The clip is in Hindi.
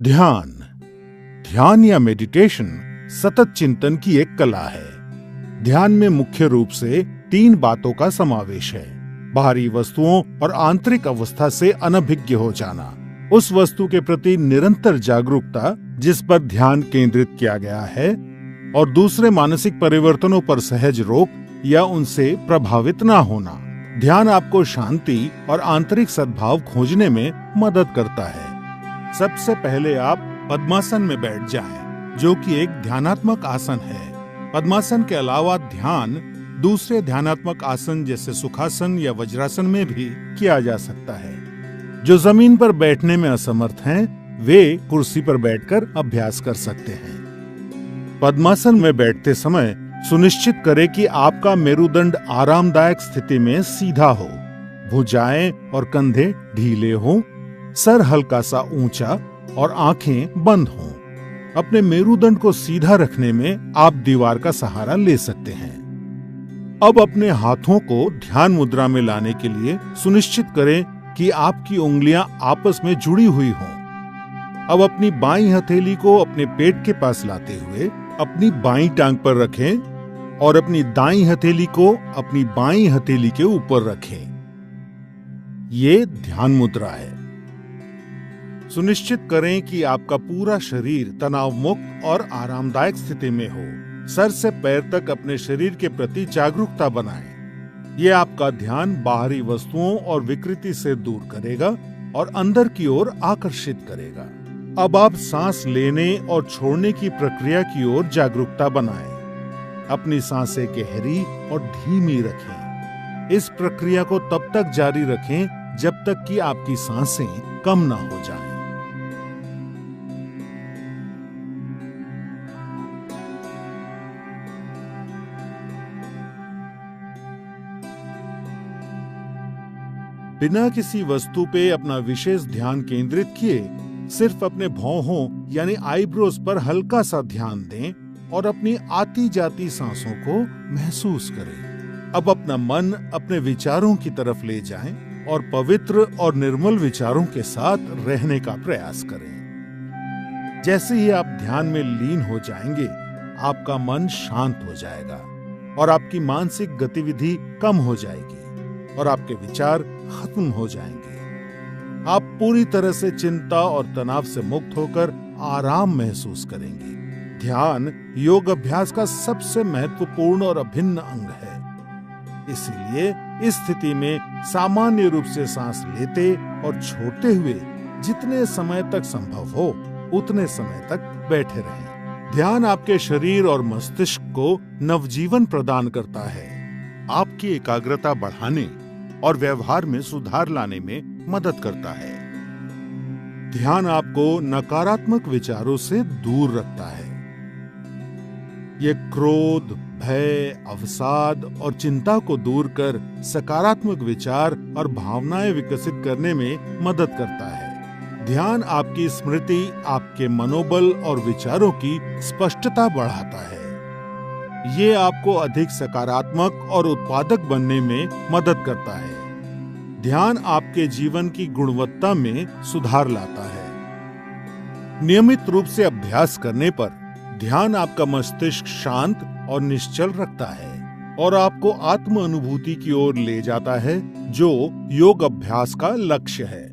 ध्यान ध्यान या मेडिटेशन सतत चिंतन की एक कला है। ध्यान में मुख्य रूप से 3 बातों का समावेश है। बाहरी वस्तुओं और आंतरिक अवस्था से अनभिज्ञ हो जाना, उस वस्तु के प्रति निरंतर जागरूकता जिस पर ध्यान केंद्रित किया गया है, और दूसरे मानसिक परिवर्तनों पर सहज रोक या उनसे प्रभावित ना होना। ध्यान आपको शांति और आंतरिक सद्भाव खोजने में मदद करता है। सबसे पहले आप पद्मासन में बैठ जाएं, जो कि एक ध्यानात्मक आसन है। पद्मासन के अलावा ध्यान दूसरे ध्यानात्मक आसन जैसे सुखासन या वज्रासन में भी किया जा सकता है। जो जमीन पर बैठने में असमर्थ हैं, वे कुर्सी पर बैठकर अभ्यास कर सकते हैं। पद्मासन में बैठते समय सुनिश्चित करें कि आपका मेरुदंड आरामदायक स्थिति में सीधा हो, भुजाएं और कंधे ढीले हों, सर हल्का सा ऊंचा और आंखें बंद हों। अपने मेरुदंड को सीधा रखने में आप दीवार का सहारा ले सकते हैं। अब अपने हाथों को ध्यान मुद्रा में लाने के लिए सुनिश्चित करें कि आपकी उंगलियां आपस में जुड़ी हुई हों। अब अपनी बाईं हथेली को अपने पेट के पास लाते हुए अपनी बाईं टांग पर रखें और अपनी दाईं हथेली को अपनी बाईं हथेली के ऊपर रखें। ये ध्यान मुद्रा है। सुनिश्चित करें कि आपका पूरा शरीर तनाव मुक्त और आरामदायक स्थिति में हो। सर से पैर तक अपने शरीर के प्रति जागरूकता बनाएं। ये आपका ध्यान बाहरी वस्तुओं और विकृति से दूर करेगा और अंदर की ओर आकर्षित करेगा। अब आप सांस लेने और छोड़ने की प्रक्रिया की ओर जागरूकता बनाएं। अपनी सांसें गहरी और धीमी रखें। इस प्रक्रिया को तब तक जारी रखें जब तक कि आपकी सांसें कम ना हो जाएं। बिना किसी वस्तु पे अपना विशेष ध्यान केंद्रित किए सिर्फ अपने भौहों यानी आईब्रोज पर हल्का सा ध्यान दें और अपनी आती जाती सांसों को महसूस करें। अब अपना मन अपने विचारों की तरफ ले जाएं और पवित्र और निर्मल विचारों के साथ रहने का प्रयास करें। जैसे ही आप ध्यान में लीन हो जाएंगे, आपका मन शांत हो जाएगा और आपकी मानसिक गतिविधि कम हो जाएगी और आपके विचार खत्म हो जाएंगे। आप पूरी तरह से चिंता और तनाव से मुक्त होकर आराम महसूस करेंगे। ध्यान योग अभ्यास का सबसे महत्वपूर्ण और अभिन्न अंग है। इसीलिए इस स्थिति में सामान्य रूप से सांस लेते और छोड़ते हुए जितने समय तक संभव हो उतने समय तक बैठे रहें। ध्यान आपके शरीर और मस्तिष्क को नवजीवन प्रदान करता है, आपकी एकाग्रता बढ़ाने और व्यवहार में सुधार लाने में मदद करता है। ध्यान आपको नकारात्मक विचारों से दूर रखता है। ये क्रोध, भय, अवसाद और चिंता को दूर कर सकारात्मक विचार और भावनाएं विकसित करने में मदद करता है। ध्यान आपकी स्मृति, आपके मनोबल और विचारों की स्पष्टता बढ़ाता है। ये आपको अधिक सकारात्मक और उत्पादक बनने में मदद करता है। ध्यान आपके जीवन की गुणवत्ता में सुधार लाता है। नियमित रूप से अभ्यास करने पर ध्यान आपका मस्तिष्क शांत और निश्चल रखता है और आपको आत्म अनुभूति की ओर ले जाता है, जो योग अभ्यास का लक्ष्य है।